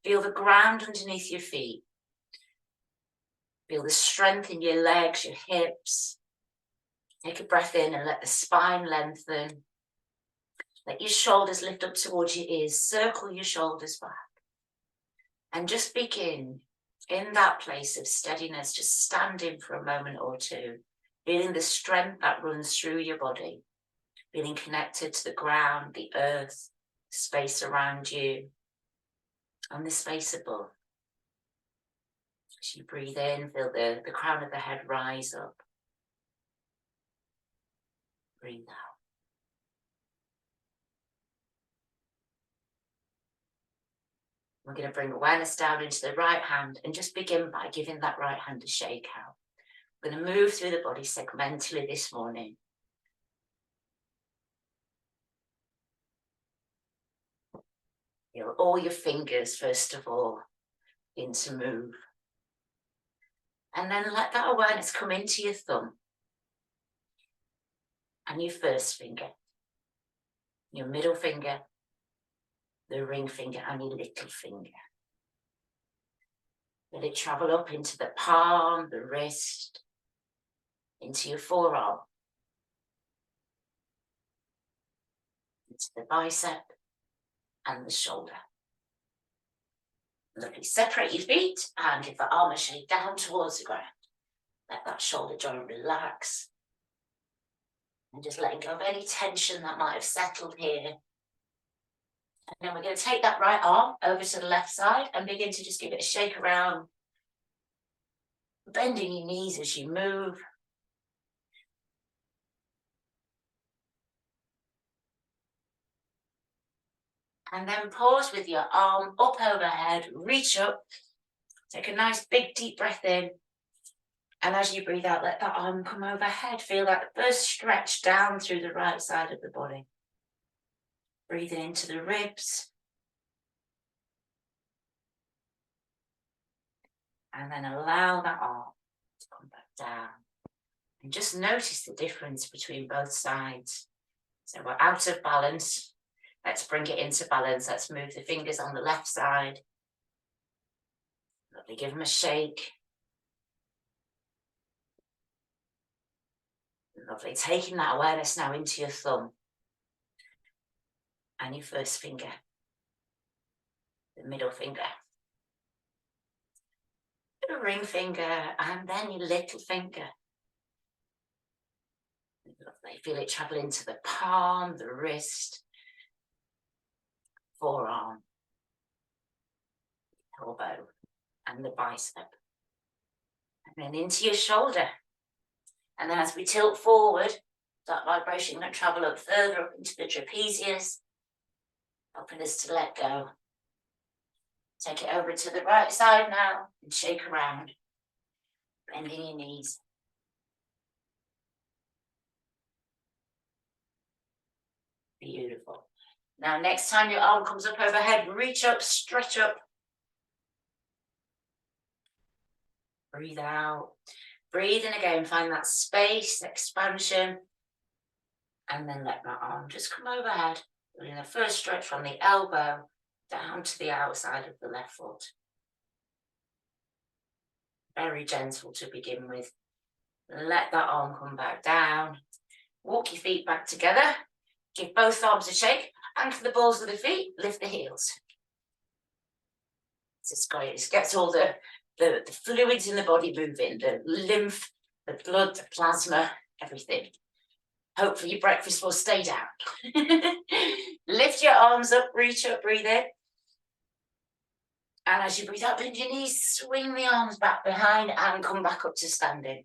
Feel the ground underneath your feet. Feel the strength in your legs, your hips. Take a breath in and let the spine lengthen. Let your shoulders lift up towards your ears. Circle your shoulders back. And just begin in that place of steadiness, just standing for a moment or two, feeling the strength that runs through your body, feeling connected to the ground, the earth, the space around you, and the space above. As you breathe in, feel the crown of the head rise up. Breathe out. We're going to bring awareness down into the right hand and just begin by giving that right hand a shake out. We're going to move through the body segmentally this morning. Feel all your fingers, first of all, begin to move. And then let that awareness come into your thumb and your first finger, your middle finger, the ring finger and your little finger. Let it travel up into the palm, the wrist, into your forearm, into the bicep and the shoulder. Lovely. Separate your feet and give the arm a shake down towards the ground. Let that shoulder joint relax. And just letting go of any tension that might have settled here. And then we're going to take that right arm over to the left side and begin to just give it a shake around. Bending your knees as you move. And then pause with your arm up overhead, reach up. Take a nice big deep breath in. And as you breathe out, let that arm come overhead. Feel that first stretch down through the right side of the body. Breathing into the ribs. And then allow that arm to come back down. And just notice the difference between both sides. So we're out of balance. Let's bring it into balance. Let's move the fingers on the left side. Lovely, give them a shake. Lovely, taking that awareness now into your thumb and your first finger, the middle finger, the ring finger, and then your little finger. Lovely, feel it travel into the palm, the wrist, forearm, elbow, and the bicep. And then into your shoulder. And then as we tilt forward, that vibration can travel up further up into the trapezius, helping us to let go. Take it over to the right side now and shake around, bending your knees. Beautiful. Now, next time your arm comes up overhead, reach up, stretch up. Breathe out. Breathe in again, find that space, expansion. And then let that arm just come overhead. Doing the first stretch from the elbow down to the outside of the left foot. Very gentle to begin with. Let that arm come back down. Walk your feet back together. Give both arms a shake. Anchor the balls of the feet. Lift the heels. This is great. This gets all the fluids in the body moving. The lymph, the blood, the plasma, everything. Hopefully your breakfast will stay down. Lift your arms up, reach up, breathe in. And as you breathe out, bend your knees, swing the arms back behind and come back up to standing.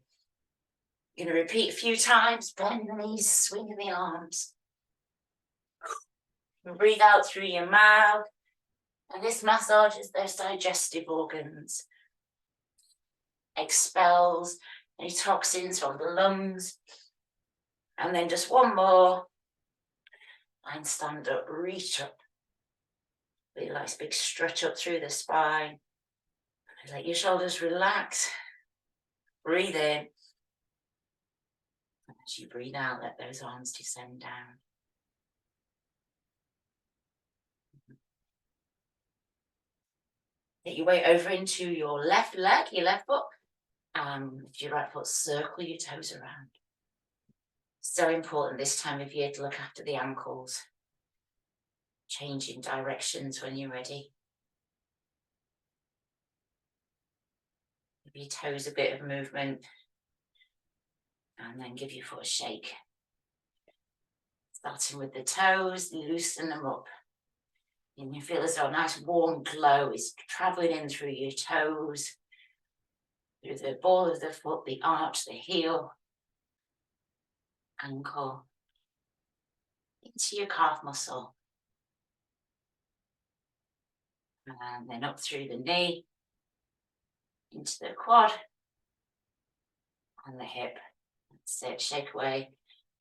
You're going to repeat a few times, bend the knees, swing the arms. And breathe out through your mouth. And this massages those digestive organs. Expels any toxins from the lungs. And then just one more. And stand up, reach up. Feel a nice big stretch up through the spine. Let your shoulders relax. Breathe in. And as you breathe out, let those arms descend down. Get your weight over into your left leg, your left foot. With your right foot, circle your toes around. So important this time of year to look after the ankles. Changing directions when you're ready. Give your toes a bit of movement. And then give your foot a shake. Starting with the toes, loosen them up. And you feel as though a nice warm glow is traveling in through your toes, through the ball of the foot, the arch, the heel, ankle, into your calf muscle. And then up through the knee, into the quad, and the hip. That's it, shake away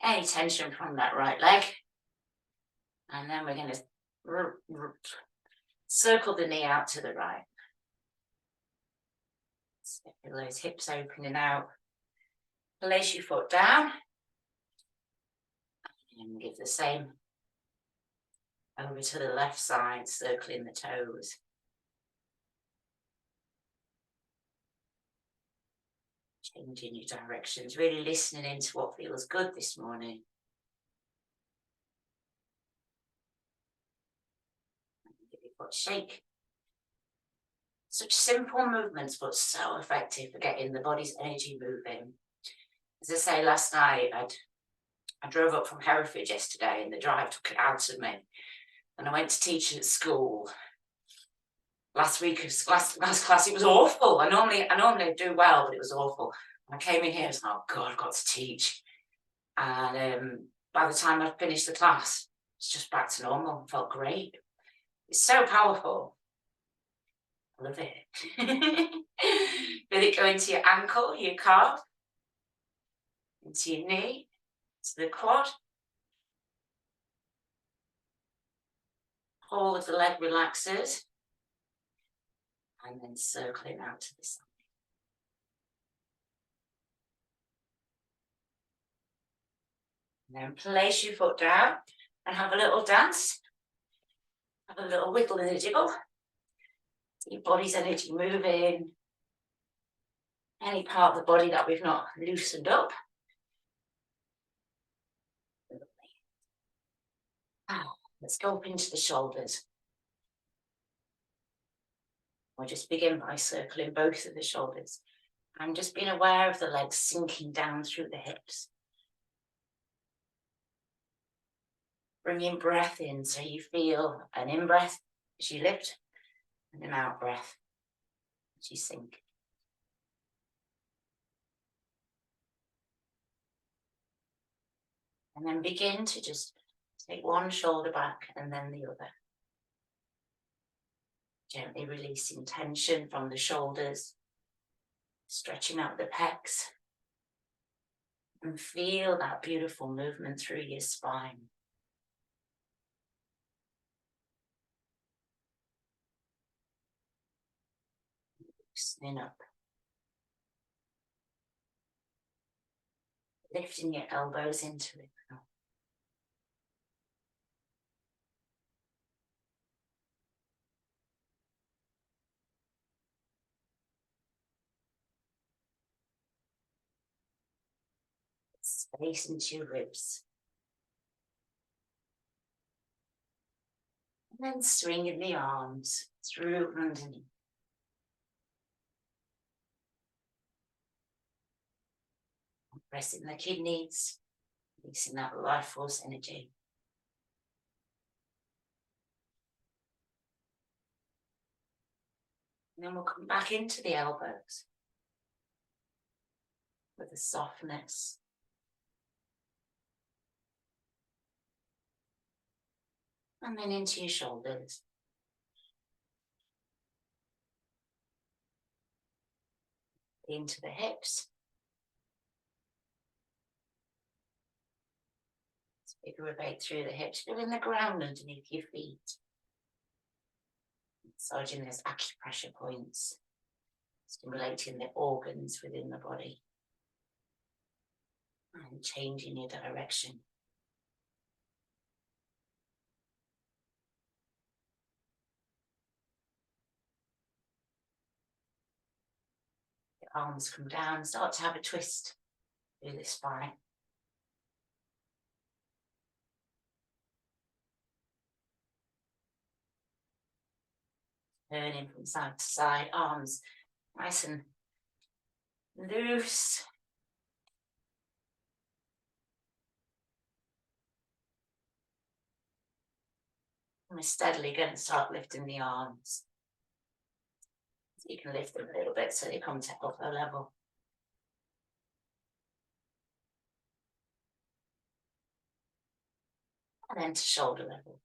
any tension from that right leg. And then we're going to circle the knee out to the right. So feel those hips opening out. Place your foot down. And give the same over to the left side, circling the toes. Changing your directions, really listening into what feels good this morning. Give your foot a shake. Such simple movements, but so effective for getting the body's energy moving. As I say, last night I drove up from Hereford yesterday, and the drive took it out of me. And I went to teach at school. Last class, it was awful. I normally do well, but it was awful. And I came in here and was like, oh God, I've got to teach. And by the time I finished the class, it's just back to normal. It felt great. It's so powerful. I love it. Feel it go into your ankle, your calf, into your knee, to the quad. Whole of the leg relaxes. And then circling out to the side. And then place your foot down and have a little dance. Have a little wiggle and a jiggle. Your body's energy moving. Any part of the body that we've not loosened up. Let's go up into the shoulders. We'll just begin by circling both of the shoulders. And just being aware of the legs sinking down through the hips. Bringing breath in so you feel an in-breath as you lift and an out-breath as you sink. And then begin to just take one shoulder back and then the other. Gently releasing tension from the shoulders, stretching out the pecs. And feel that beautiful movement through your spine. Loosening up. Lifting your elbows into it now. Space into your ribs. And then swinging the arms through and underneath. Pressing the kidneys, releasing that life force energy. And then we'll come back into the elbows with a softness. And then into your shoulders. Into the hips. Rotate through the hips, feeling the ground underneath your feet. Massaging those acupressure points, stimulating the organs within the body. And changing your direction. Arms come down, start to have a twist through the spine. Turning from side to side, arms nice and loose. And we're steadily going to start lifting the arms. So you can lift them a little bit so they come to elbow level. And then to shoulder level.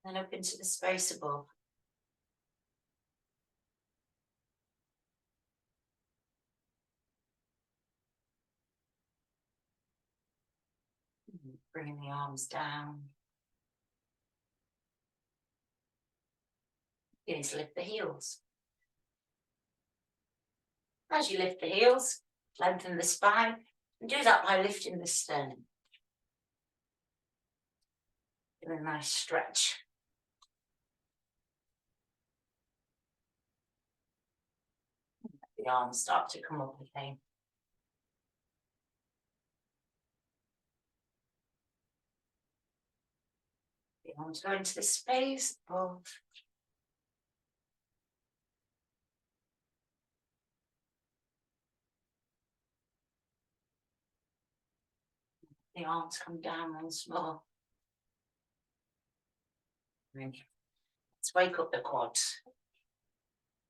Then up into the space above. Bringing the arms down. Beginning to lift the heels. As you lift the heels, lengthen the spine, and do that by lifting the sternum. Do a nice stretch. The arms start to come up again. The arms go into the space above. The arms come down once more. Let's wake up the quads.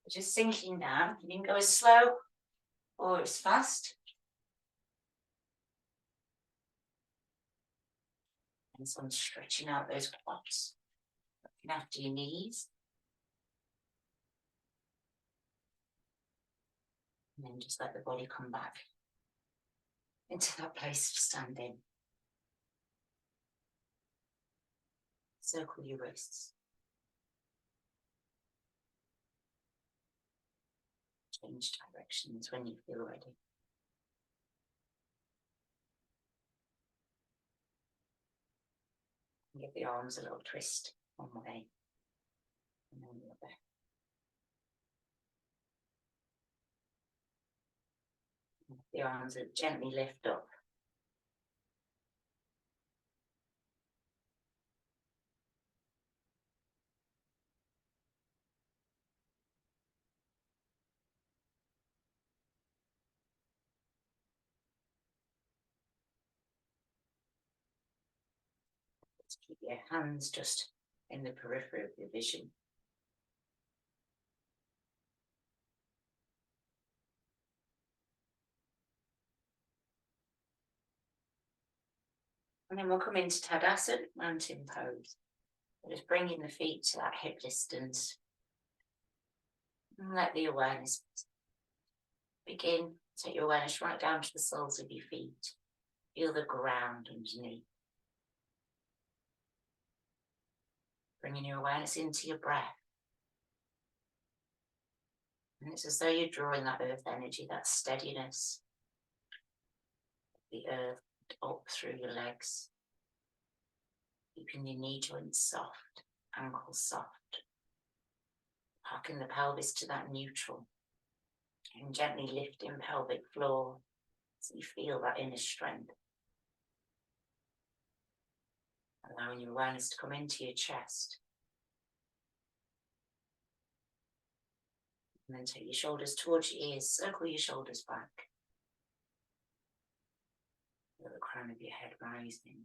Just sinking down. You can go as slow or as fast. And so I'm stretching out those quads. Looking after your knees. And then just let the body come back into that place of standing. Circle your wrists. Change directions when you feel ready. Give the arms a little twist one way and then the other. The arms are gently lift up. Let's keep your hands just in the periphery of your vision. And then we'll come into Tadasana, mountain pose. Just bringing the feet to that hip distance. And let the awareness begin. Take your awareness right down to the soles of your feet. Feel the ground underneath. Bringing your awareness into your breath. And it's as though you're drawing that earth energy, that steadiness. The earth up through your legs. Keeping your knee joints soft, ankles soft. Parking the pelvis to that neutral. And gently lifting pelvic floor so you feel that inner strength. Allowing your awareness to come into your chest. And then take your shoulders towards your ears, circle your shoulders back. Feel the crown of your head rising.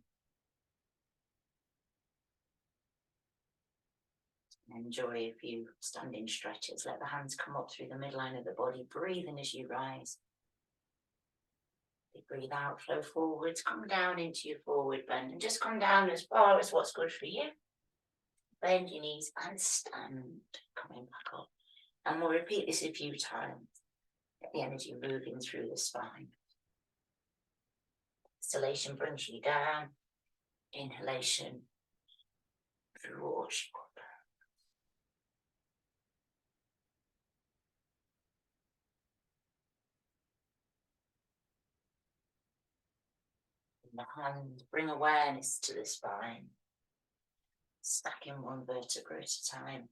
And enjoy a few standing stretches. Let the hands come up through the midline of the body, breathing as you rise. Breathe out, flow forwards, come down into your forward bend and just come down as far as what's good for you. Bend your knees and stand, coming back up. And we'll repeat this a few times. Get the energy moving through the spine. Exhalation brings you down. Inhalation draws you up. And the hand, bring awareness to the spine, stacking one vertebra at a time.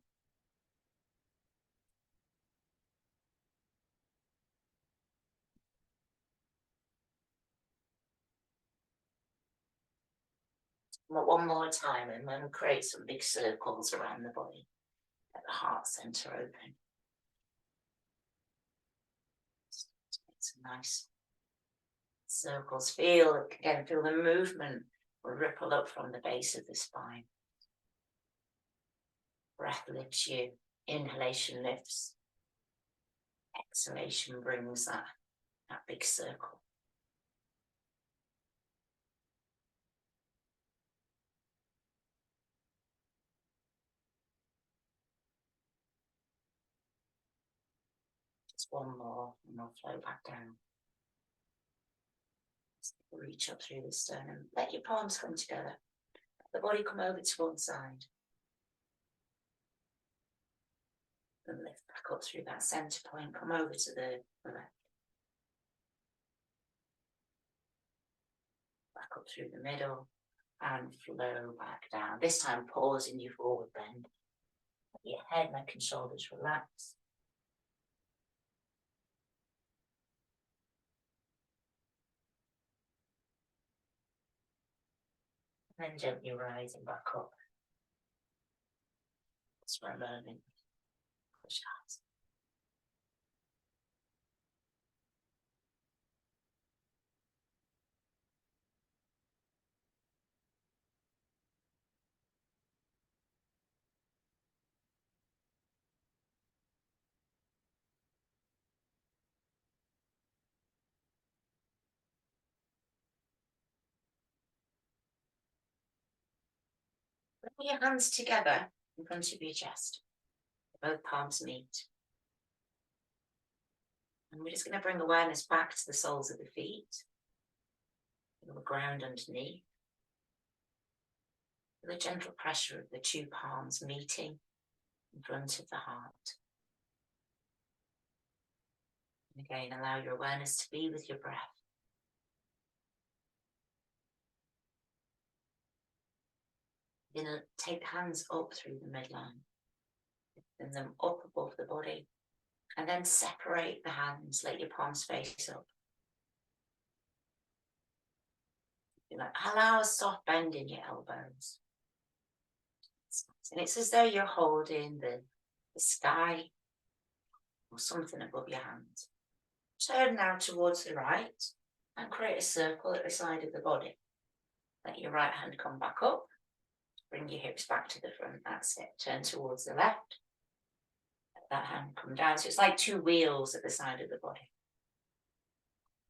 One more time, and then create some big circles around the body. Get the heart center open. Make some nice circles. Feel the movement will ripple up from the base of the spine. Breath lifts you. Inhalation lifts. Exhalation brings that big circle. Just one more, and we'll flow back down. Reach up through the sternum. Let your palms come together. Let the body come over to one side. And lift back up through that center point. Come over to the left. Back up through the middle. And flow back down. This time pause in your forward bend. Let your head, neck and shoulders relax. And then gently rising back up. Just for a moment. Push out. Bring your hands together in front of your chest. Both palms meet. And we're just going to bring awareness back to the soles of the feet. The ground underneath. The gentle pressure of the two palms meeting in front of the heart. And again, allow your awareness to be with your breath. You're going to take the hands up through the midline. Bring them up above the body. And then separate the hands, let your palms face up. Allow a soft bend in your elbows. And it's as though you're holding the sky or something above your hands. Turn now towards the right and create a circle at the side of the body. Let your right hand come back up. Bring your hips back to the front. That's it. Turn towards the left. Let that hand come down. So it's like two wheels at the side of the body.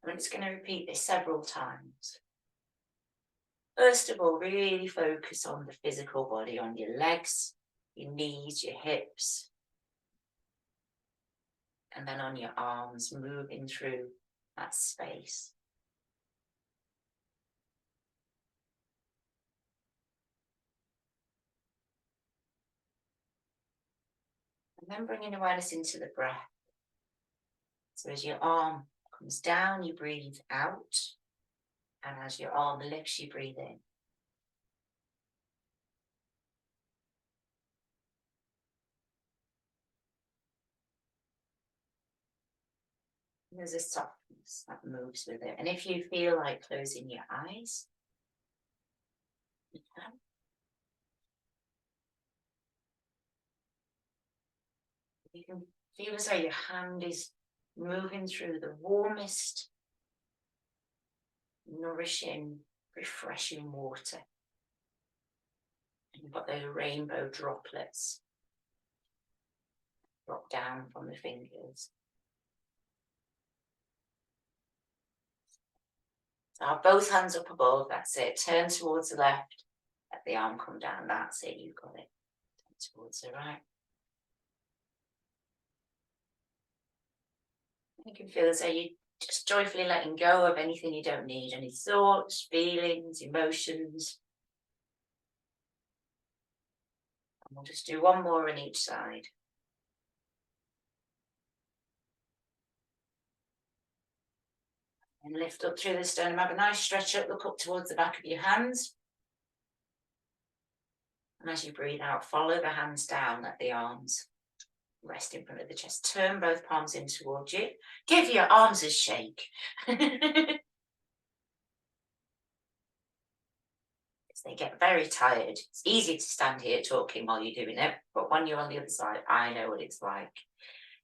And I'm just going to repeat this several times. First of all, really focus on the physical body, on your legs, your knees, your hips, and then on your arms, moving through that space. And then bringing awareness into the breath. So as your arm comes down, you breathe out, and as your arm lifts, you breathe in. There's a softness that moves with it. And if you feel like closing your eyes, you can. You can feel as though your hand is moving through the warmest, nourishing, refreshing water. And you've got those rainbow droplets drop down from the fingers. So both hands up above, that's it. Turn towards the left, let the arm come down, that's it, you've got it. Turn towards the right. You can feel as though you're just joyfully letting go of anything you don't need, any thoughts, feelings, emotions. And we'll just do one more on each side. And lift up through the sternum, have a nice stretch up, look up towards the back of your hands. And as you breathe out, follow the hands down, let the arms rest in front of the chest. Turn both palms in towards you. Give your arms a shake. They get very tired. It's easy to stand here talking while you're doing it, but when you're on the other side, I know what it's like.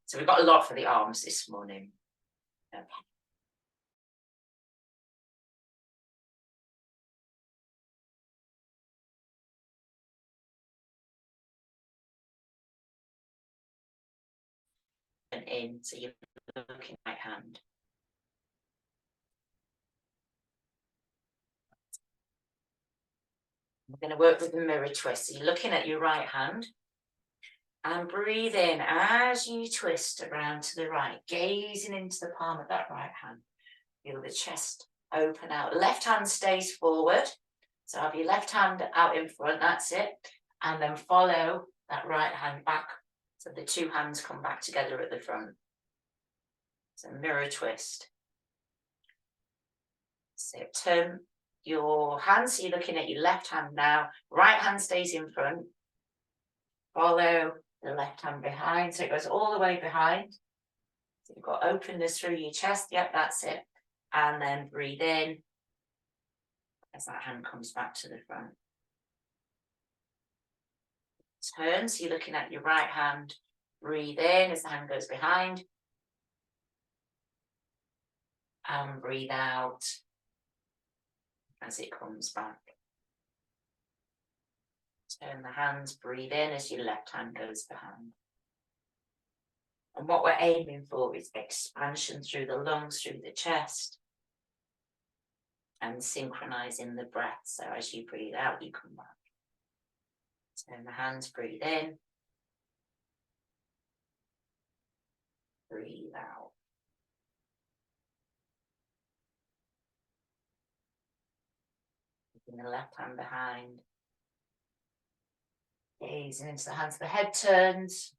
So we've got a lot for the arms this morning. Okay. And in, so you're looking right hand. We're going to work with the mirror twist. So you're looking at your right hand and breathe in as you twist around to the right, gazing into the palm of that right hand. Feel the chest open out. Left hand stays forward. So have your left hand out in front, that's it. And then follow that right hand back. So the two hands come back together at the front. So mirror twist. So turn your hands, so you're looking at your left hand now. Right hand stays in front. Follow the left hand behind. So it goes all the way behind. So you've got openness through your chest. Yep, that's it. And then breathe in as that hand comes back to the front. Turn, so you're looking at your right hand. Breathe in as the hand goes behind. And breathe out as it comes back. Turn the hands, breathe in as your left hand goes behind. And what we're aiming for is expansion through the lungs, through the chest, and synchronizing the breath. So as you breathe out, you come back. Turn the hands, breathe in. Breathe out. Keeping the left hand behind. Gazing into the hands, the head turns.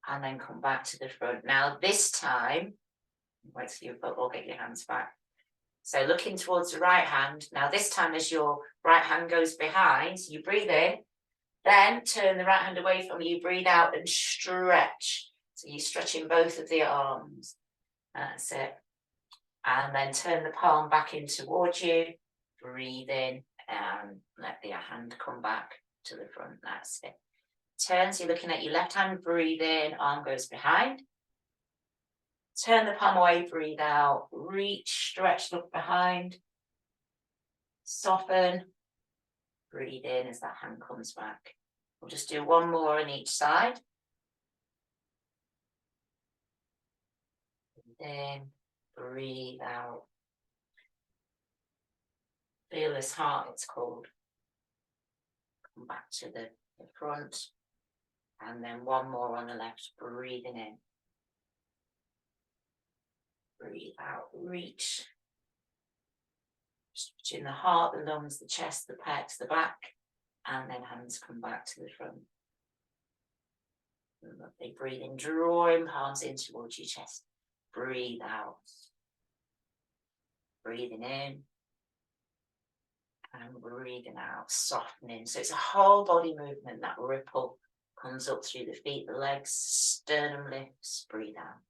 And then come back to the front. Now this time, wait till you all get your hands back. So looking towards the right hand. Now this time as your right hand goes behind, so you breathe in, then turn the right hand away from you, breathe out and stretch. So you're stretching both of the arms. That's it. And then turn the palm back in towards you, breathe in and let the hand come back to the front. That's it. Turn, so you're looking at your left hand, breathe in, arm goes behind. Turn the palm away, breathe out, reach, stretch, look behind. Soften, breathe in as that hand comes back. We'll just do one more on each side. Breathe in, breathe out. Fearless heart, it's called. Come back to the front. And then one more on the left, breathing in. Breathe out, reach. Stretching the heart, the lungs, the chest, the pecs, the back. And then hands come back to the front. Lovely. Breathe in, drawing palms in towards your chest. Breathe out. Breathing in. And breathing out, softening. So it's a whole body movement, that ripple comes up through the feet, the legs, sternum lifts, breathe out.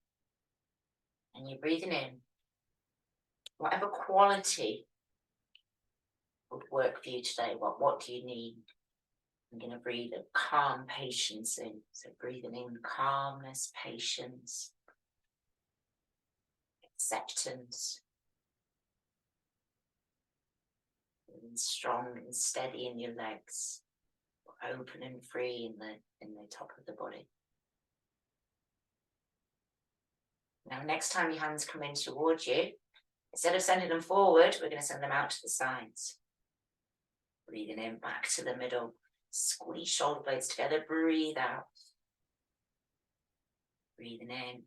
And you're breathing in. Whatever quality would work for you today, what do you need? I'm going to breathe a calm patience in. So breathing in calmness, patience, acceptance. And strong and steady in your legs, open and free in the top of the body. Now, next time your hands come in towards you, instead of sending them forward, we're going to send them out to the sides. Breathing in, back to the middle. Squeeze shoulder blades together. Breathe out. Breathing in.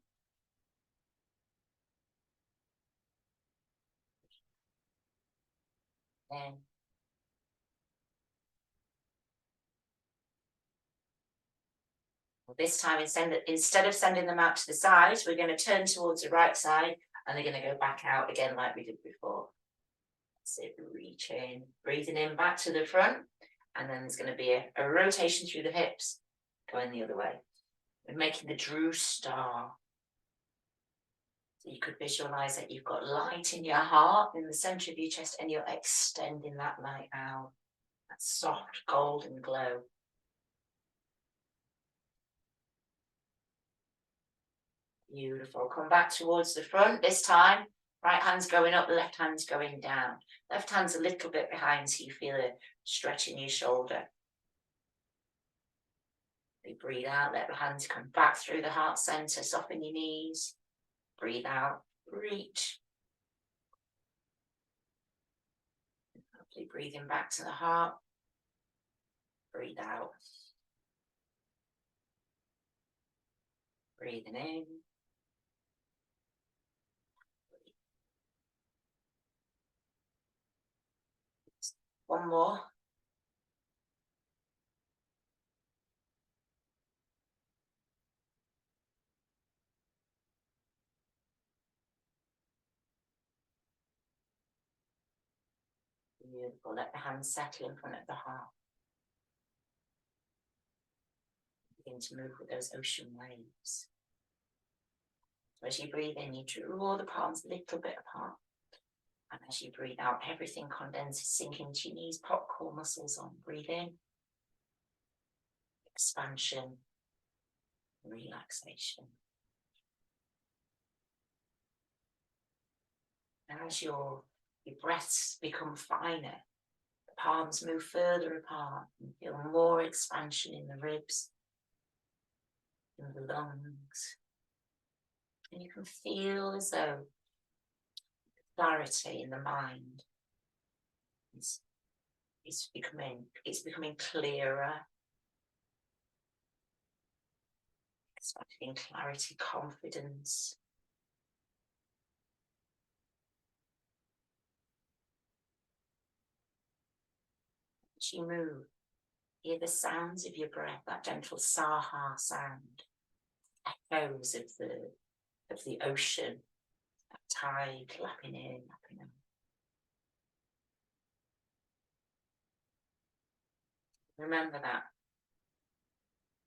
In. This time, instead of sending them out to the side, we're going to turn towards the right side and they're going to go back out again like we did before. So reach in, breathing in back to the front, and then there's going to be a rotation through the hips, going the other way. We're making the Drew star. So you could visualize that you've got light in your heart, in the center of your chest, and you're extending that light out, that soft golden glow. Beautiful. Come back towards the front this time. Right hand's going up, left hand's going down. Left hand's a little bit behind, so you feel a stretch in your shoulder. You breathe out, let the hands come back through the heart center, soften your knees. Breathe out, reach. Hopefully breathing back to the heart. Breathe out. Breathing in. One more. Beautiful. Let the hands settle in front of the heart. Begin to move with those ocean waves. So as you breathe in, you draw the palms a little bit apart. And as you breathe out, everything condenses, sinking to your knees, pop core muscles on. Breathe in. Expansion. Relaxation. And as your breaths become finer, the palms move further apart and feel more expansion in the ribs, in the lungs. And you can feel as though clarity in the mind is becoming clearer. Expecting clarity, confidence. As you move, hear the sounds of your breath, that gentle saha sound, echoes of the ocean, that tide lapping in, lapping out. Remember that.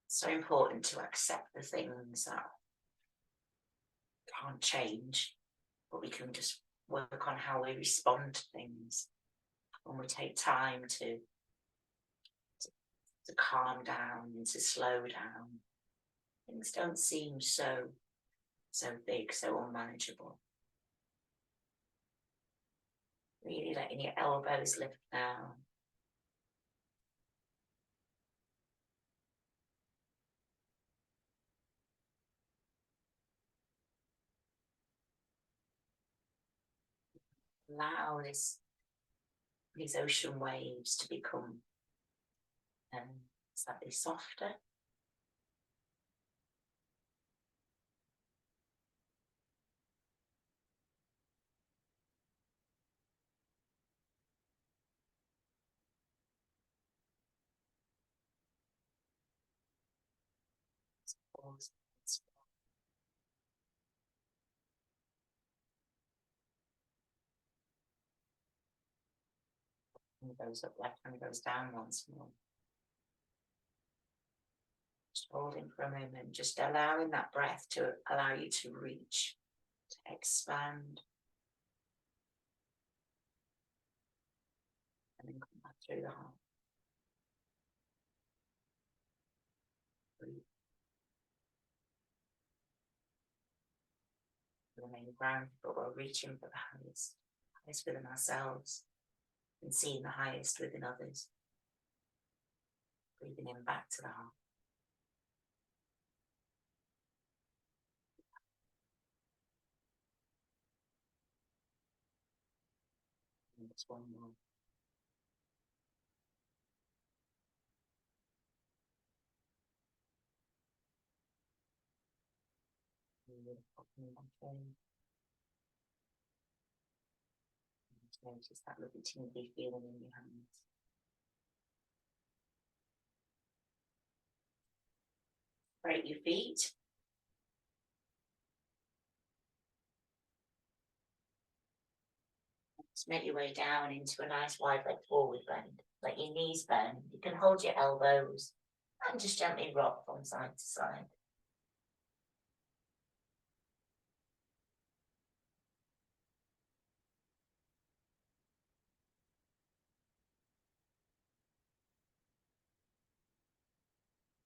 It's so important to accept the things that can't change, but we can just work on how we respond to things when we take time to calm down and to slow down. Things don't seem so big, so unmanageable. Really letting your elbows lift down. Allow these ocean waves to become slightly softer. Pause. And goes up, left hand goes down once more. Just holding for a moment, just allowing that breath to allow you to reach, to expand. And then come back through the heart. Breathe. Remain grounded, but we're reaching for the highest within ourselves and seeing the highest within others. Breathing in back to the heart. And just one more. Notice that little tingly feeling in your hands. Break your feet. Just make your way down into a nice wide leg forward bend. Let your knees bend. You can hold your elbows and just gently rock from side to side.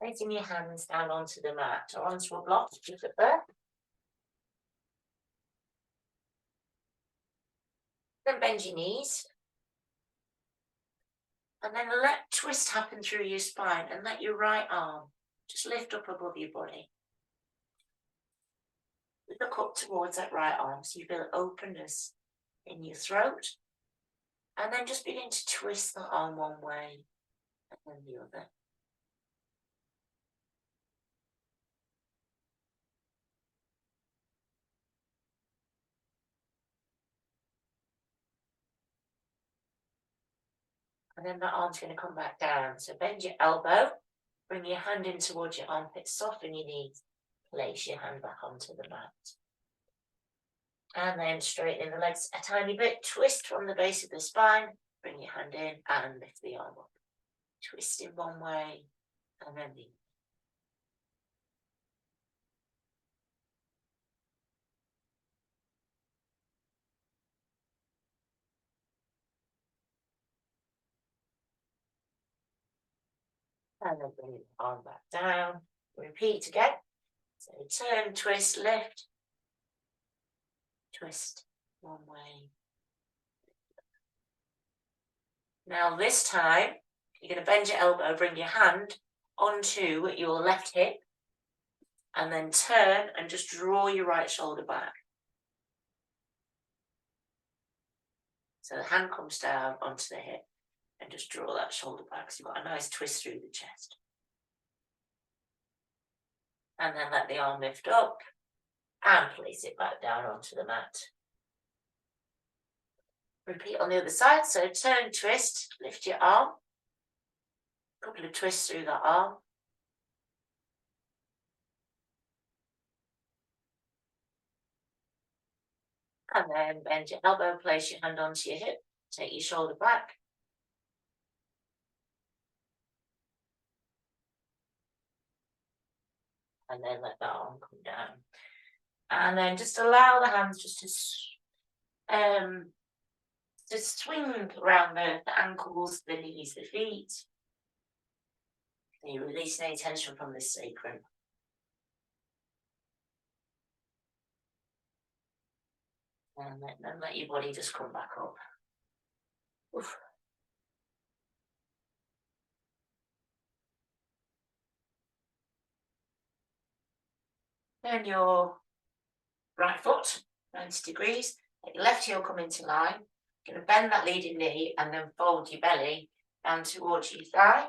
Placing your hands down onto the mat or onto a block, just at there. Then bend your knees. And then let twist happen through your spine and let your right arm just lift up above your body. Look up towards that right arm so you feel openness in your throat. And then just begin to twist the arm one way and then the other. And then that arm's going to come back down. So bend your elbow, bring your hand in towards your armpit, soften your knees, place your hand back onto the mat. And then straighten the legs a tiny bit, twist from the base of the spine, bring your hand in and lift the arm up. Twist in one way and then the and then bring the arm back down. Repeat again. So turn, twist, lift, twist one way. Now this time, you're going to bend your elbow, bring your hand onto your left hip, and then turn and just draw your right shoulder back. So the hand comes down onto the hip and just draw that shoulder back. So you've got a nice twist through the chest. And then let the arm lift up and place it back down onto the mat. Repeat on the other side. So turn, twist, lift your arm. A couple of twists through the arm. And then bend your elbow, place your hand onto your hip, take your shoulder back. And then let that arm come down. And then just allow the hands just to swing around the ankles, the knees, the feet. And you release any tension from the sacrum. And then let your body just come back up. Oof. Turn your right foot 90 degrees. Let your left heel come into line. You're going to bend that leading knee and then fold your belly down towards your thigh.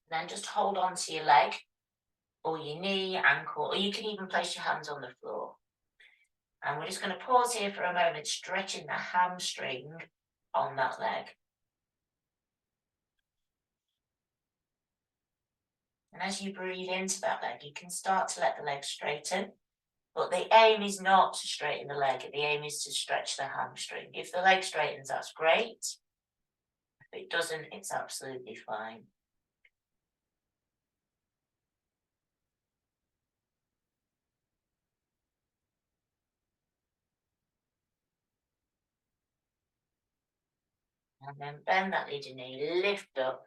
Then just hold on to your leg or your knee, ankle, or you can even place your hands on the floor. And we're just going to pause here for a moment, stretching the hamstring on that leg. And as you breathe into that leg, you can start to let the leg straighten. But the aim is not to straighten the leg. The aim is to stretch the hamstring. If the leg straightens, that's great. If it doesn't, it's absolutely fine. And then bend that leading knee, lift up.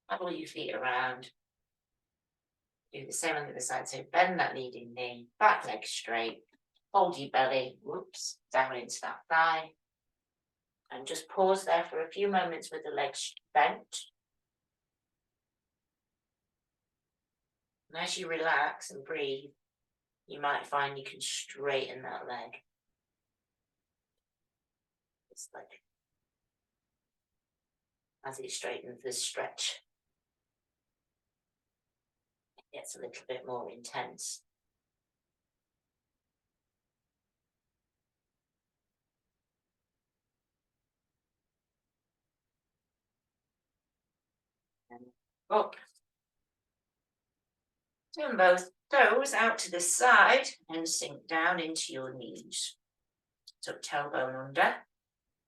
Wiggle your feet around. Do the same on the other side. So bend that leading knee, back leg straight. Hold your belly, whoops, down into that thigh. And just pause there for a few moments with the legs bent. And as you relax and breathe, you might find you can straighten that leg. It's like as it straightens, the stretch gets a little bit more intense. And up. Turn both toes out to the side and sink down into your knees. tuck tailbone under.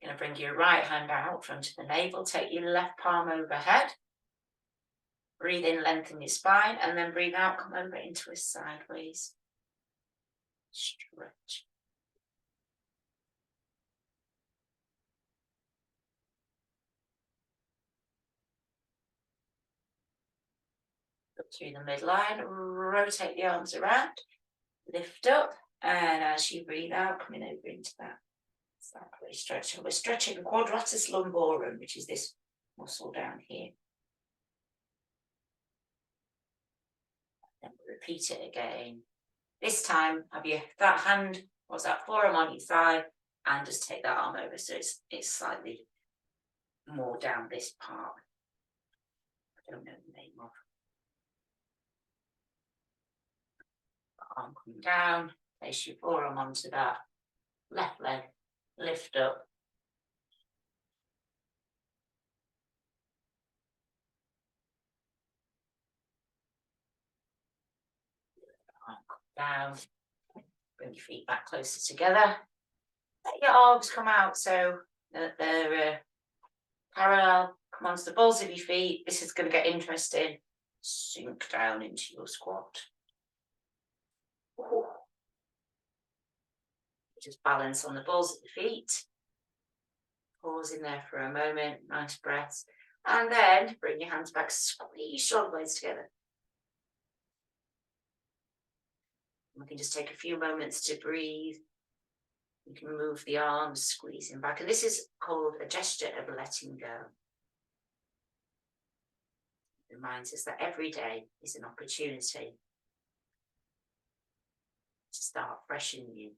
You're going to bring your right hand out front of the navel, take your left palm overhead. Breathe in, lengthen your spine, and then breathe out, come over into a sideways stretch. Up through the midline, rotate the arms around, lift up, and as you breathe out, coming over into that sideways stretch. So we're stretching quadratus lumborum, which is this muscle down here. Then we'll repeat it again. This time, have your that hand, what's that, forearm on your thigh, and just take that arm over so it's slightly more down this part. I don't know the name of. Arm come down, place your forearm onto that left leg, lift up. Arm come down, bring your feet back closer together. Let your arms come out so that they're parallel. Come onto the balls of your feet. This is going to get interesting. Sink down into your squat. Just balance on the balls of the feet. Pause in there for a moment. Nice breaths. And then bring your hands back. Squeeze shoulder blades together. We can just take a few moments to breathe. You can move the arms, squeezing back. And this is called a gesture of letting go. It reminds us that every day is an opportunity to start fresh and new.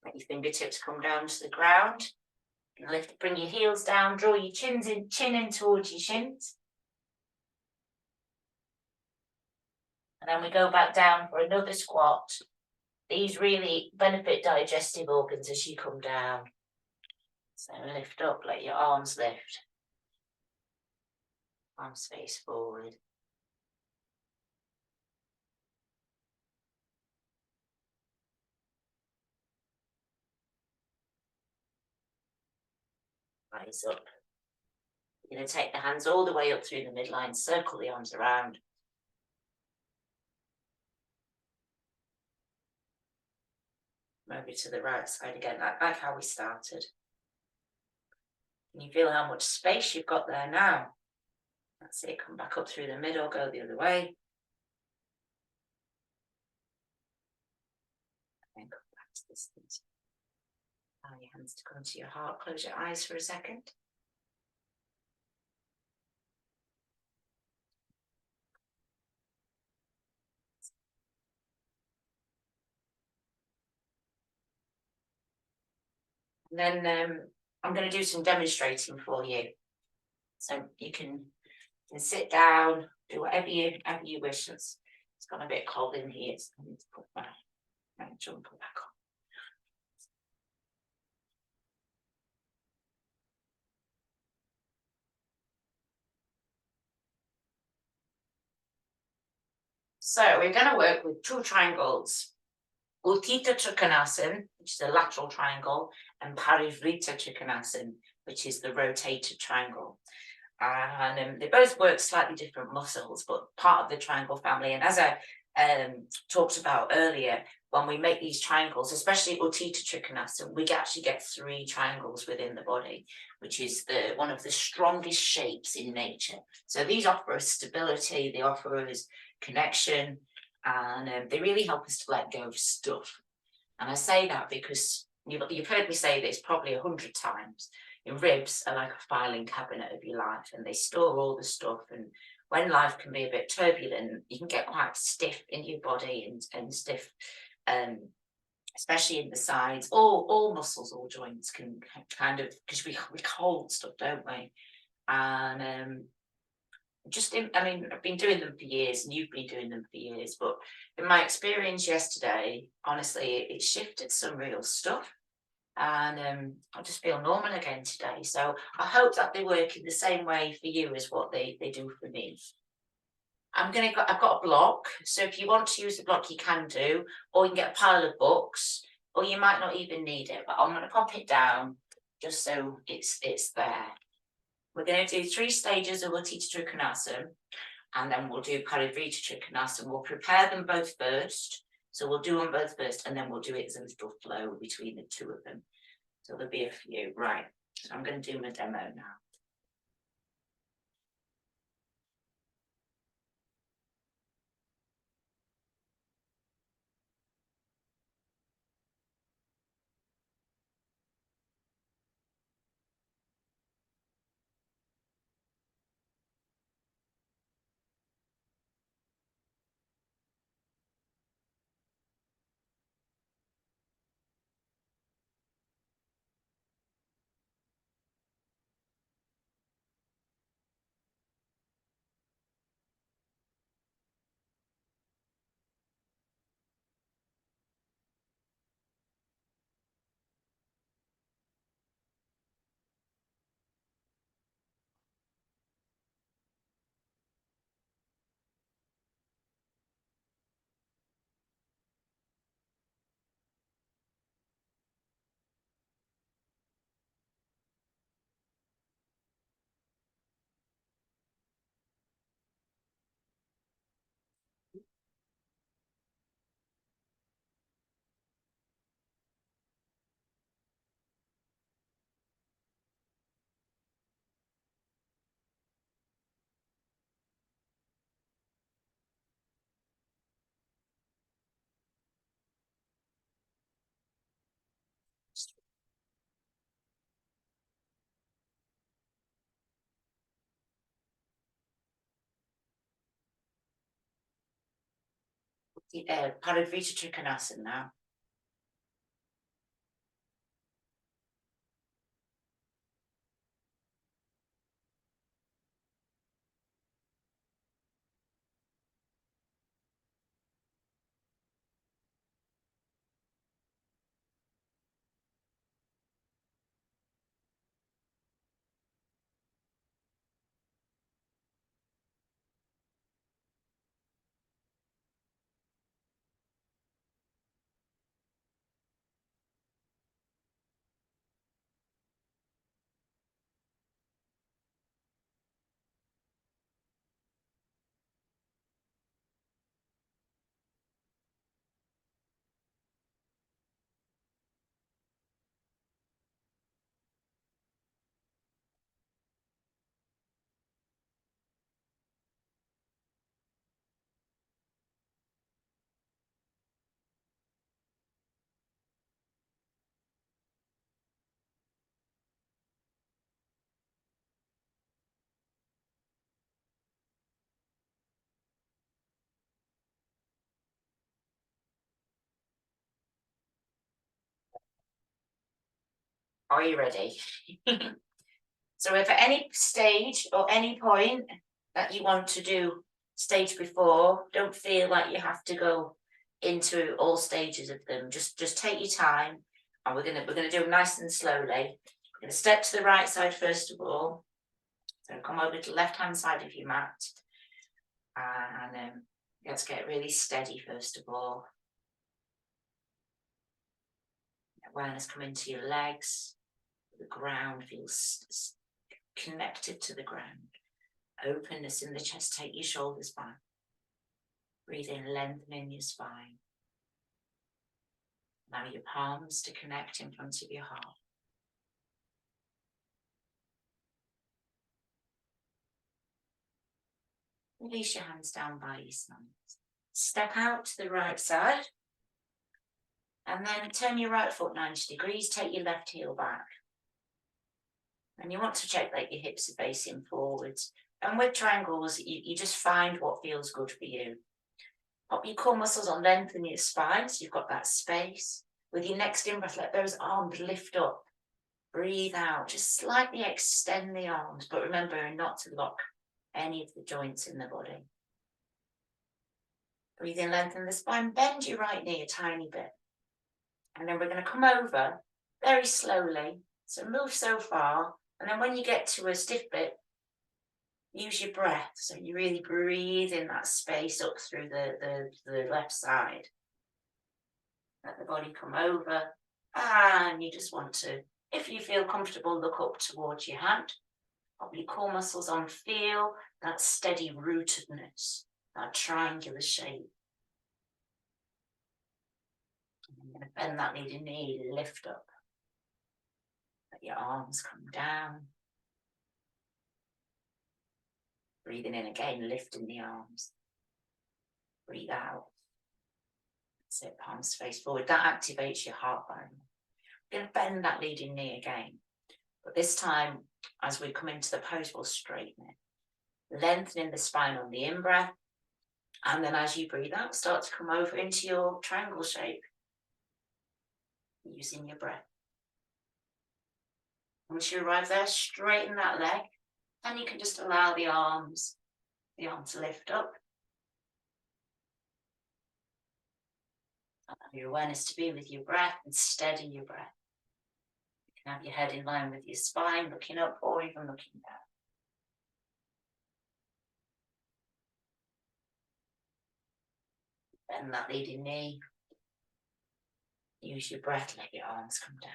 Let your fingertips come down to the ground. Lift, bring your heels down, draw your chin in towards your shins. And then we go back down for another squat. These really benefit digestive organs as you come down. So lift up, let your arms lift. Arms face forward. Rise up. You're going to take the hands all the way up through the midline, circle the arms around. Maybe to the right side again, like how we started. Can you feel how much space you've got there now? That's it, come back up through the middle, go the other way. And come back to this. Allow your hands to come to your heart, close your eyes for a second. And then I'm going to do some demonstrating for you. So you can sit down, do whatever you wish. It's got a bit cold in here, so I need to put my jumper back on. So we're going to work with two triangles. Utthita Trikonasana, which is a lateral triangle, and Parivrtta Trikonasana, which is the rotated triangle. And they both work slightly different muscles, but part of the triangle family. And as I talked about earlier, when we make these triangles, especially Utthita Trikonasana, we actually get 3 triangles within the body, which is one of the strongest shapes in nature. So these offer us stability, they offer us connection, and they really help us to let go of stuff. And I say that because you've heard me say this probably 100 times. Your ribs are like a filing cabinet of your life, and they store all the stuff. And when life can be a bit turbulent, you can get quite stiff in your body and stiff, especially in the sides. All muscles, all joints can kind of, because we hold stuff, don't we? And I've been doing them for years, and you've been doing them for years, but in my experience yesterday, honestly, it shifted some real stuff, and I just feel normal again today. So I hope that they work in the same way for you as what they do for me. I've got a block, so if you want to use the block, you can do, or you can get a pile of books, or you might not even need it, but I'm going to pop it down just so it's there. We're going to do 3 stages of Utthita Trikonasana, and then we'll do Parivrtta Trikonasana. We'll prepare them both first, so we'll do them both first, and then we'll do it as a little flow between the 2 of them. So there'll be a few. Right, so I'm going to do my demo now. Parivrtta Trikonasana now. Are you ready? So if at any stage or any point that you want to do stage before, don't feel like you have to go into all stages of them. Just take your time, and we're gonna do them nice and slowly. We're gonna step to the right side first of all. So come over to the left hand side of your mat, and let's get really steady first of all. Awareness come into your legs. The ground feels connected to the ground. Openness in the chest, take your shoulders back. Breathe in, lengthening your spine. Allow your palms to connect in front of your heart. Release your hands down by your sides. Step out to the right side. And then turn your right foot 90 degrees, take your left heel back. And you want to check that your hips are facing forwards. And with triangles, you just find what feels good for you. Pop your core muscles on, lengthen your spine so you've got that space. With your next in-breath, let those arms lift up. Breathe out, just slightly extend the arms, but remember not to lock any of the joints in the body. Breathe in, lengthen the spine, bend your right knee a tiny bit. And then we're going to come over very slowly. So move so far, and then when you get to a stiff bit, Use your breath, so you really breathe in that space up through the left side. Let the body come over, and you just want to, if you feel comfortable, look up towards your hand. Pop your core muscles on, feel that steady rootedness, that triangular shape. And I'm going to bend that leading knee, lift up. Let your arms come down. Breathing in again, lifting the arms. Breathe out. That's it, palms face forward. That activates your heart bone. We're going to bend that leading knee again. But this time, as we come into the pose, we'll straighten it. Lengthening the spine on the in-breath. And then as you breathe out, start to come over into your triangle shape. Using your breath. Once you arrive there, straighten that leg. And you can just allow the arm to lift up. Allow your awareness to be with your breath and steady your breath. You can have your head in line with your spine, looking up or even looking down. Bend that leading knee. Use your breath, let your arms come down.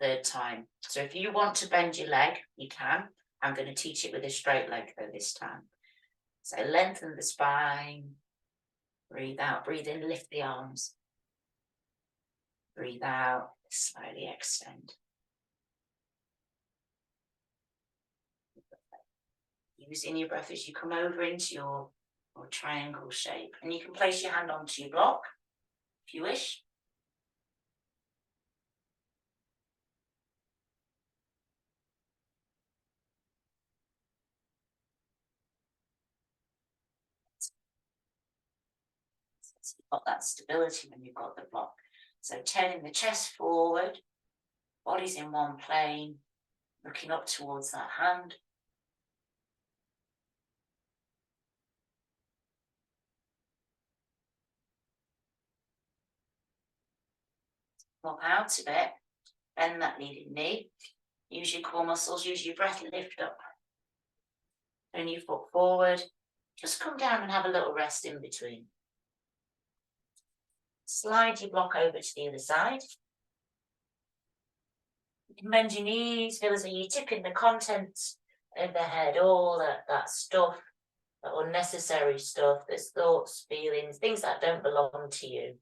Third time. So if you want to bend your leg, you can. I'm going to teach it with a straight leg though this time. So lengthen the spine. Breathe out, breathe in, lift the arms. Breathe out, slightly extend. Using your breath as you come over into your triangle shape. And you can place your hand onto your block if you wish. So you've got that stability when you've got the block. So turning the chest forward, body's in one plane, looking up towards that hand. Walk out of it, bend that leading knee, use your core muscles, use your breath, lift up. Turn your foot forward, just come down and have a little rest in between. Slide your block over to the other side. You can bend your knees, feel as though you're tipping the contents of the head, all that stuff, that unnecessary stuff, there's thoughts, feelings, things that don't belong to you.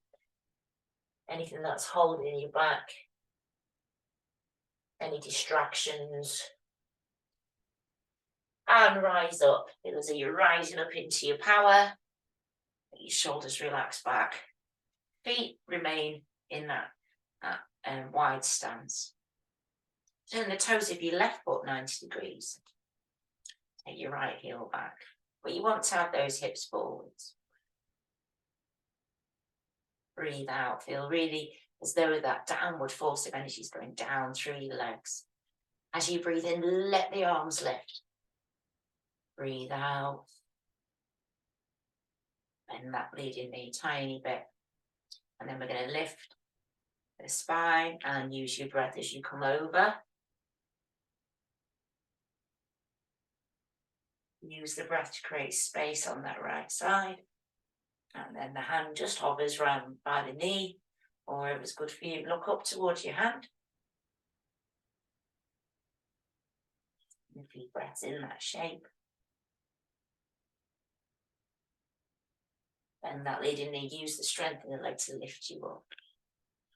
Anything that's holding you back, any distractions. And rise up. Feel as though you're rising up into your power. Let your shoulders relax back. Feet remain in that wide stance. Turn the toes of your left foot 90 degrees. Take your right heel back. But you want to have those hips forwards. Breathe out. Feel really as though that downward force of energy is going down through your legs. As you breathe in, let the arms lift. Breathe out. Bend that leading knee tiny bit. And then we're going to lift the spine and use your breath as you come over. Use the breath to create space on that right side. And then the hand just hovers round by the knee, or wherever it's good for you. Look up towards your hand. And a few breaths in that shape. Bend that leading knee, use the strength in the leg to lift you up.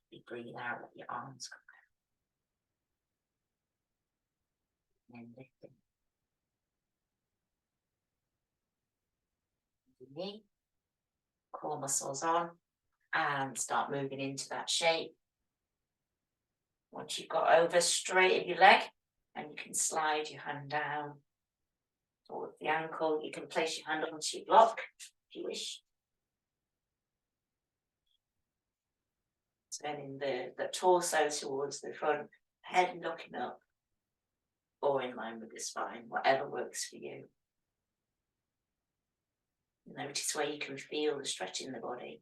You breathe out, let your arms come down. And lifting. The knee, core muscles on, and start moving into that shape. Once you've got over, straighten your leg, and you can slide your hand down towards the ankle. You can place your hand onto your block if you wish. Turning the torso towards the front, head looking up, or in line with the spine, whatever works for you. Notice where you can feel the stretch in the body.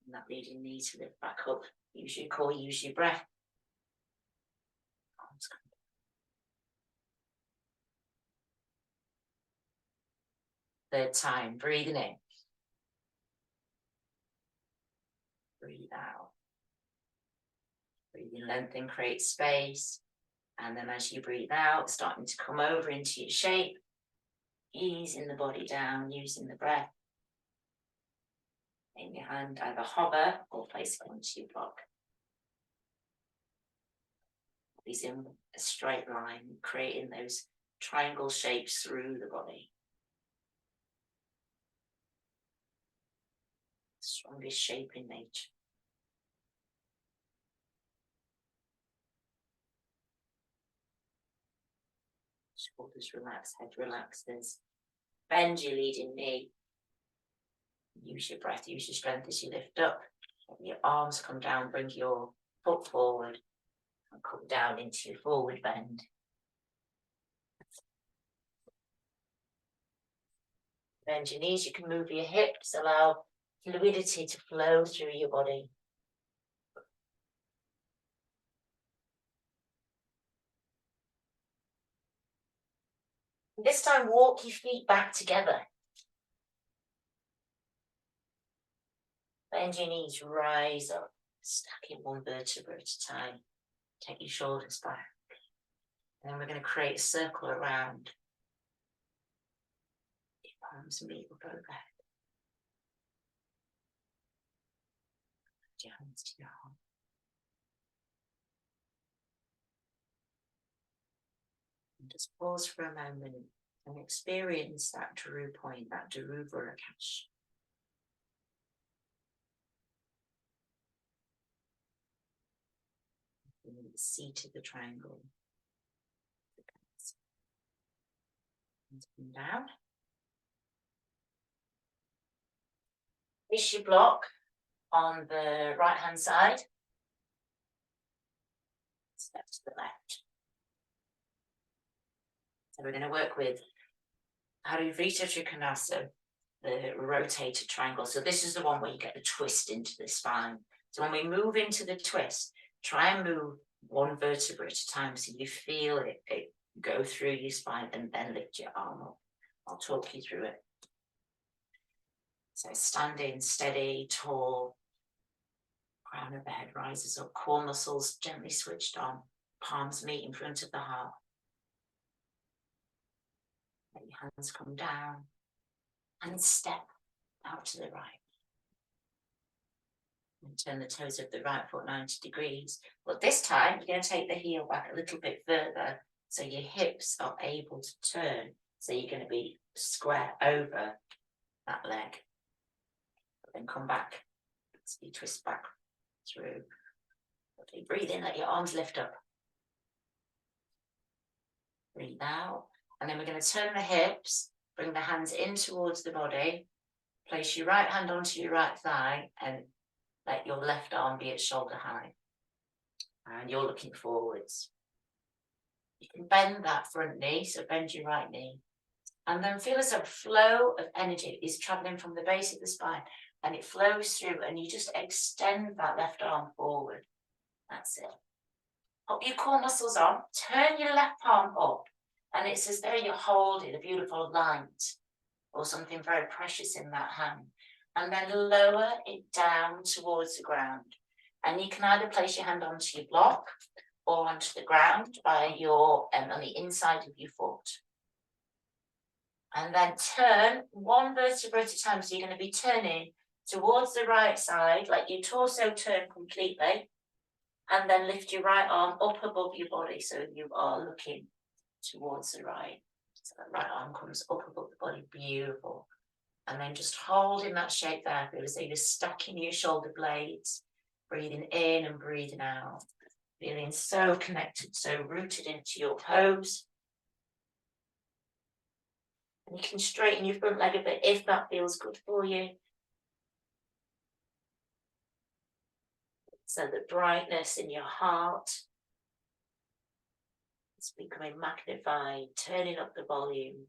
And that leading knee to lift back up. Use your core, use your breath. Third time, breathing in. Breathe out. Breathing length in, create space. And then as you breathe out, starting to come over into your shape. Easing the body down, using the breath. In your hand, either hover or place it onto your block. These in a straight line, creating those triangle shapes through the body. Strongest shape in nature. Shoulders relax, head relaxes. Bend your leading knee. Use your breath, use your strength as you lift up. Let your arms come down, bring your foot forward and come down into your forward bend. Bend your knees, you can move your hips, allow fluidity to flow through your body. This time, walk your feet back together. Bend your knees, rise up, stacking one vertebra at a time. Take your shoulders back. And then we're going to create a circle around. Your palms meet up overhead. Put your hands to your heart. And just pause for a moment and experience that Dhuru point, that Dhuru Virakash. The seat of the triangle. And down. Place your block on the right hand side. Step to the left. So we're going to work with Parivrtta Trikonasana, the rotated triangle. So this is the one where you get the twist into the spine. So when we move into the twist, try and move one vertebra at a time so you feel it go through your spine and then lift your arm up. I'll talk you through it. So standing steady, tall, crown of the head rises up, core muscles gently switched on, palms meet in front of the heart. Let your hands come down and step out to the right. And turn the toes of the right foot 90 degrees. But this time, you're going to take the heel back a little bit further so your hips are able to turn. So you're going to be square over that leg. Then come back. So you twist back through. Okay, breathe in, let your arms lift up. Breathe out. And then we're going to turn the hips, bring the hands in towards the body. Place your right hand onto your right thigh and let your left arm be at shoulder height. And you're looking forwards. You can bend that front knee, so bend your right knee. And then feel as a flow of energy is traveling from the base of the spine and it flows through and you just extend that left arm forward. That's it. Pop your core muscles on, turn your left palm up and it's as though you're holding a beautiful light or something very precious in that hand. And then lower it down towards the ground. And you can either place your hand onto your block or onto the ground by your on the inside of your foot. And then turn one vertebra at a time. So you're going to be turning towards the right side, like your torso turn completely. And then lift your right arm up above your body. So you are looking towards the right. So that right arm comes up above the body. Beautiful. And then just holding that shape there. Feel as though you're stacking your shoulder blades. Breathing in and breathing out. Feeling so connected, so rooted into your pose. And you can straighten your front leg a bit if that feels good for you. So the brightness in your heart is becoming magnified, turning up the volume.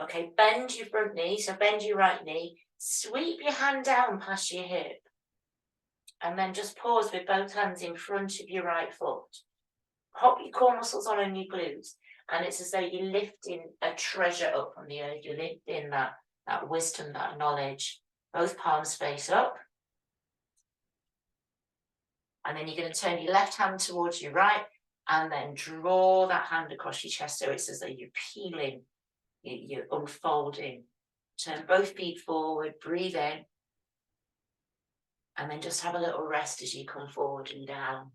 Okay, bend your front knee, so bend your right knee, Sweep your hand down past your hip. And then just pause with both hands in front of your right foot. Pop your core muscles on your glutes. And it's as though you're lifting a treasure up from the earth. You're lifting that wisdom, that knowledge. Both palms face up. And then you're going to turn your left hand towards your right and then draw that hand across your chest. So it's as though you're peeling, you're unfolding. Turn both feet forward, breathe in. And then just have a little rest as you come forward and down.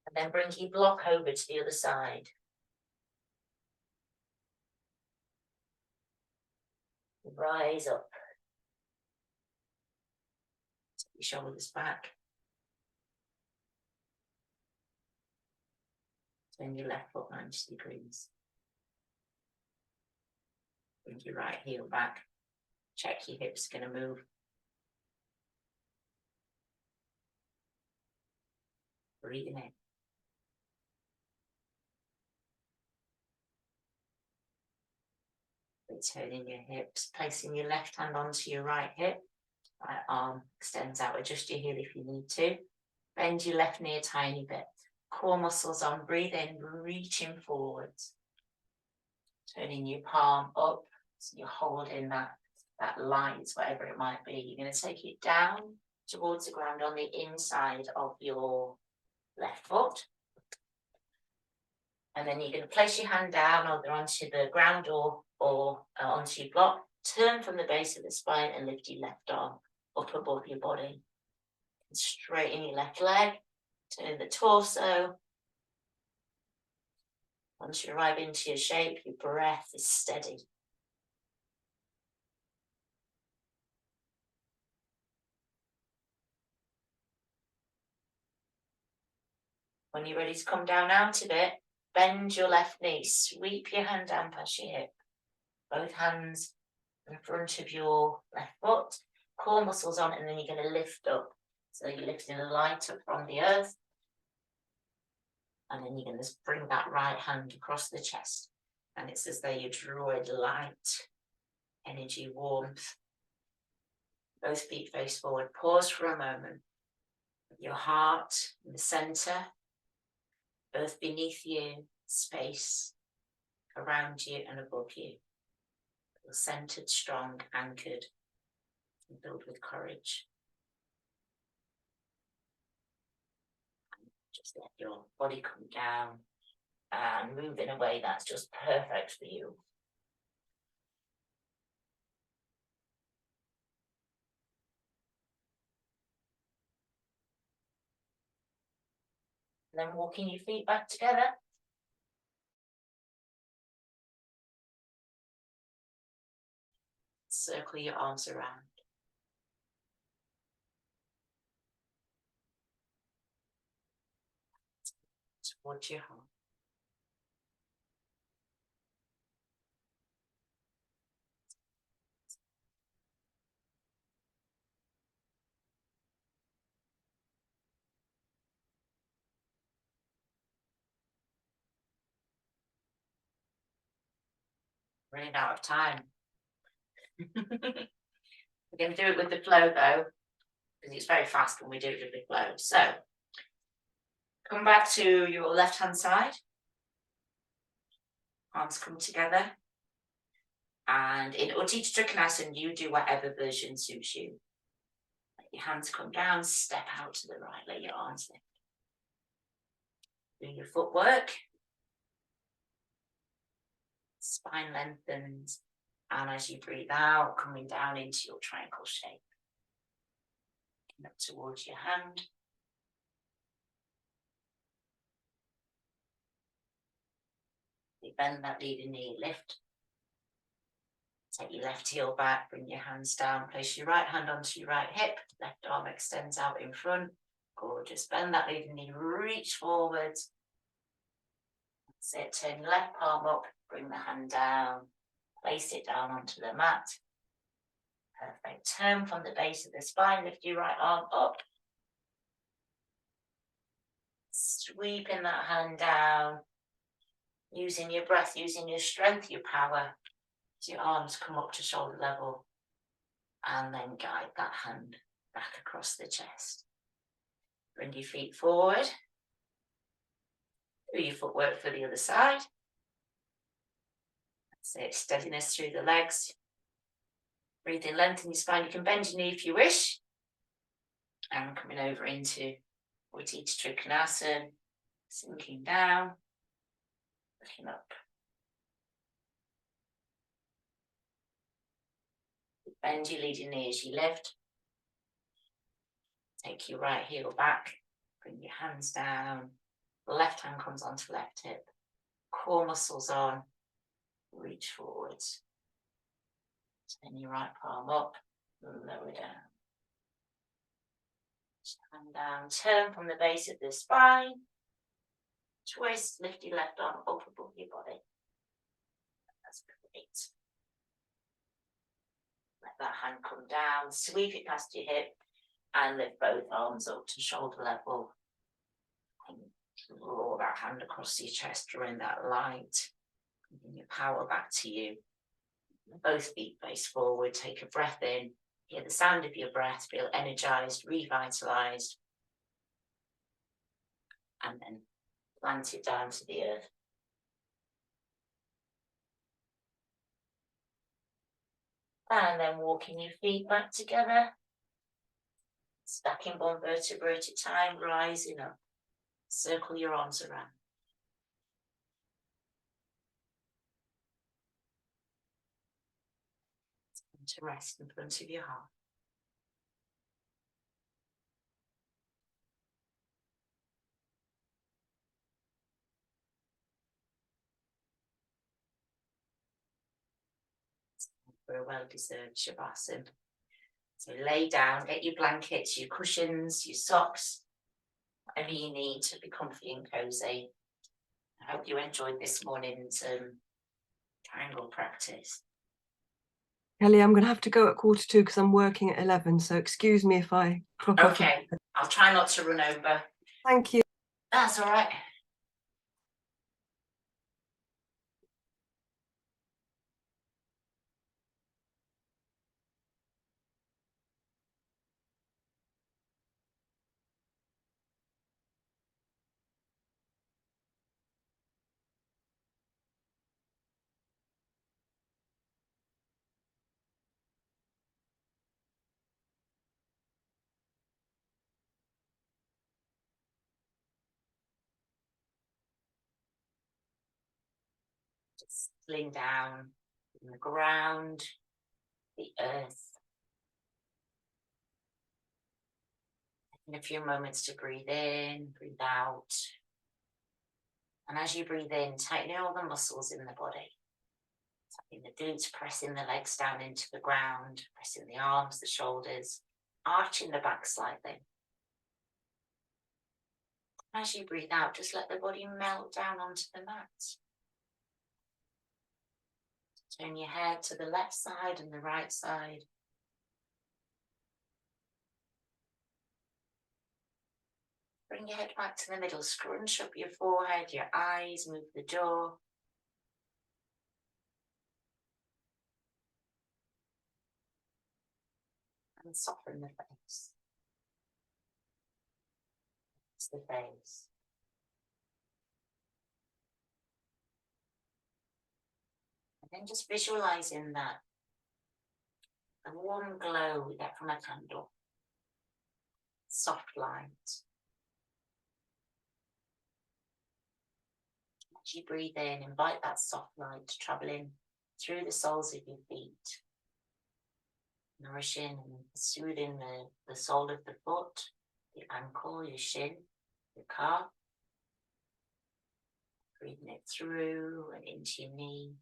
And then bring your block over to the other side. Rise up. Take your shoulders back. Turn your left foot 90 degrees. Bring your right heel back. Check your hips are going to move. Breathing in. Turning your hips, placing your left hand onto your right hip. Right arm extends out, adjust your heel if you need to. Bend your left knee a tiny bit. Core muscles on, breathe in, reaching forwards. Turning your palm up, so you're holding that light, whatever it might be. You're going to take it down towards the ground on the inside of your left foot. And then you're going to place your hand down either onto the ground or onto your block. Turn from the base of the spine and lift your left arm up above your body. And straighten your left leg. Turn the torso. Once you arrive into your shape, your breath is steady. When you're ready to come down out of it, bend your left knee, sweep your hand down past your hip. Both hands in front of your left foot, core muscles on, and then you're going to lift up. So you're lifting a light up from the earth. And then you're going to bring that right hand across the chest. And it's as though you're drawing light, energy, warmth. Both feet face forward. Pause for a moment. Your heart in the center. Earth beneath you, space around you and above you. Feel centered, strong, anchored, and filled with courage. Just let your body come down and move in a way that's just perfect for you. And then walking your feet back together. Circle your arms around. Towards your heart. Running out of time. We're going to do it with the flow though, because it's very fast when we do it with the flow. So, come back to your left hand side. Arms come together. And in Utthita Trikonasana, you do whatever version suits you. Let your hands come down, step out to the right, let your arms lift. Do your footwork. Spine lengthens. And as you breathe out, coming down into your triangle shape. Up towards your hand. You bend that leading knee, lift. Take your left heel back, bring your hands down, place your right hand onto your right hip, left arm extends out in front. Gorgeous. Bend that leading knee, reach forwards. That's it. Turn your left palm up, bring the hand down, place it down onto the mat. Perfect. Turn from the base of the spine, lift your right arm up. Sweeping that hand down, using your breath, using your strength, your power, as your arms come up to shoulder level, and then guide that hand back across the chest. Bring your feet forward. Do your footwork for the other side. That's it, steadiness through the legs. Breathe in, lengthen your spine. You can bend your knee if you wish. And coming over into Utthita Trikonasana, sinking down, looking up. Bend your leading knee as you lift. Take your right heel back. Bring your hands down. Left hand comes onto left hip. Core muscles on. Reach forwards. Turn your right palm up. Lower down. Hand down. Turn from the base of the spine. Twist. Lift your left arm up above your body. That's great. Let that hand come down. Sweep it past your hip. And lift both arms up to shoulder level. And draw that hand across your chest, drawing that light. Bring your power back to you. Both feet face forward. Take a breath in. Hear the sound of your breath. Feel energized, revitalized. And then plant it down to the earth. And then walking your feet back together. Stacking one vertebra at a time, rising up. Circle your arms around. And to rest in front of your heart. For a well-deserved Shavasana. So lay down, get your blankets, your cushions, your socks, whatever you need to be comfy and cozy. I hope you enjoyed this morning's triangle practice. Kelly, I'm going to have to go at 2:45 because I'm working at 11, so excuse me if I drop off. Okay, I'll try not to run over. Thank you. That's all right. Just settling down in the ground, the earth. Taking a few moments to breathe in, breathe out. And as you breathe in, tightening all the muscles in the body. Tapping the glutes, pressing the legs down into the ground, pressing the arms, the shoulders, arching the back slightly. As you breathe out, just let the body melt down onto the mat. Turn your head to the left side and the right side. Bring your head back to the middle, scrunch up your forehead, your eyes, move the jaw. And soften the face. It's the face. And then just visualizing that. The warm glow we get from a candle. Soft light. As you breathe in, invite that soft light to travel in through the soles of your feet. Nourishing and soothing the sole of the foot, the ankle, your shin, your calf. Breathing it through and into your knee.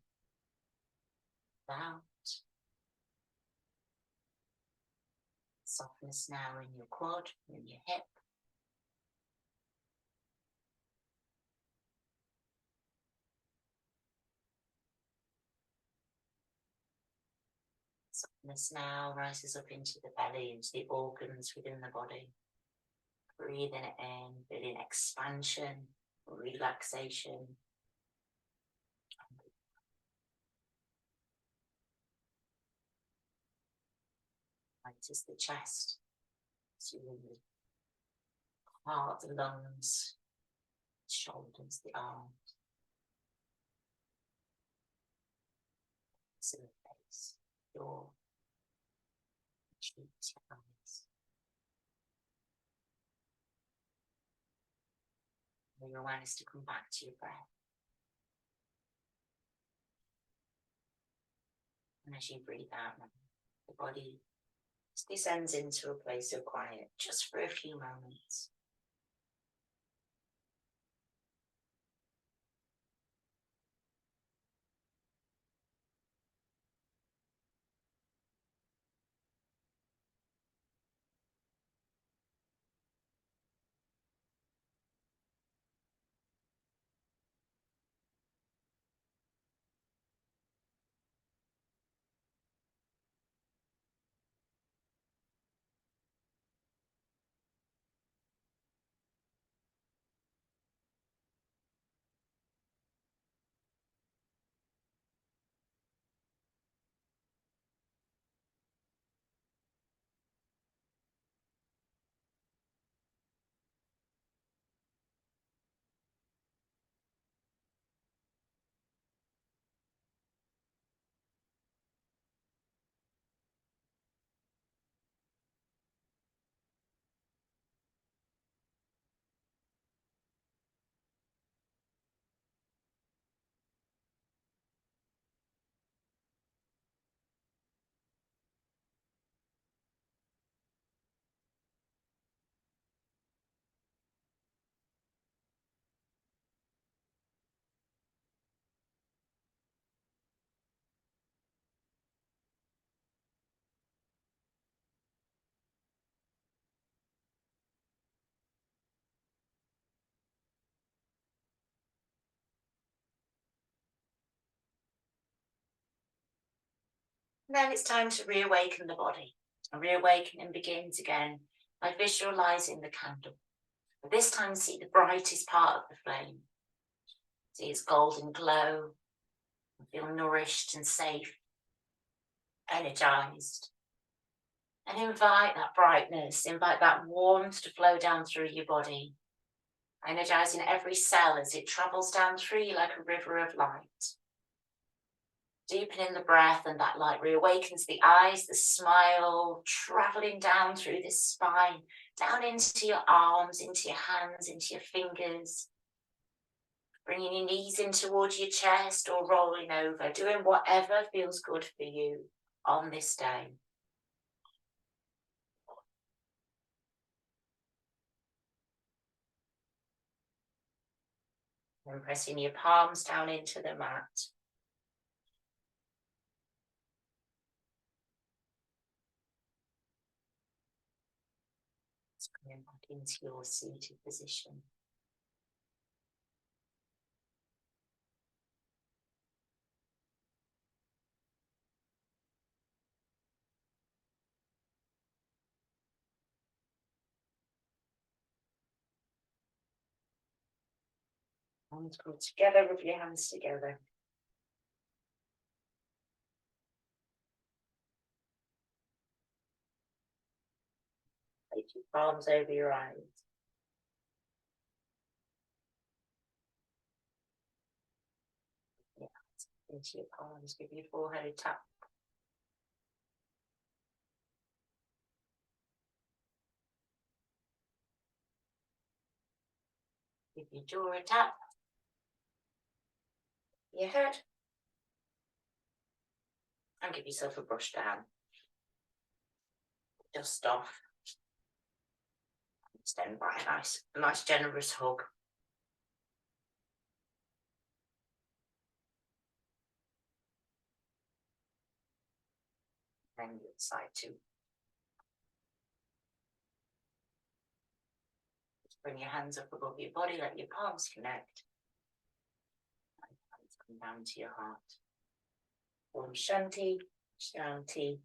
Out. Softness now in your quad, in your hip. Softness now rises up into the belly, into the organs within the body. Breathing it in, feeling expansion, relaxation. Right as the chest, to the heart, the lungs, shoulders, the arms, to the face, jaw, cheeks, your eyes. Bring your awareness to come back to your breath. And as you breathe out, the body descends into a place of quiet just for a few moments. And then it's time to reawaken the body. And reawakening begins again by visualizing the candle. But this time, see the brightest part of the flame. See its golden glow. And feel nourished and safe, energized. And invite that brightness, invite that warmth to flow down through your body, energizing every cell as it travels down through you like a river of light. Deepening the breath, and that light reawakens the eyes, the smile, traveling down through the spine, down into your arms, into your hands, into your fingers. Bringing your knees in towards your chest or rolling over, doing whatever feels good for you on this day. And pressing your palms down into the mat. Coming back into your seated position. Hands come together with your hands together. Place your palms over your eyes. Yeah, into your palms, give your forehead a tap. Give your jaw a tap. Your head. And give yourself a brush down. Dust off. Stand by a nice generous hug. And your side too. Just bring your hands up above your body, let your palms connect. And hands come down to your heart. Om Shanti, Shanti,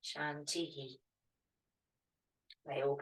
Shanti. May all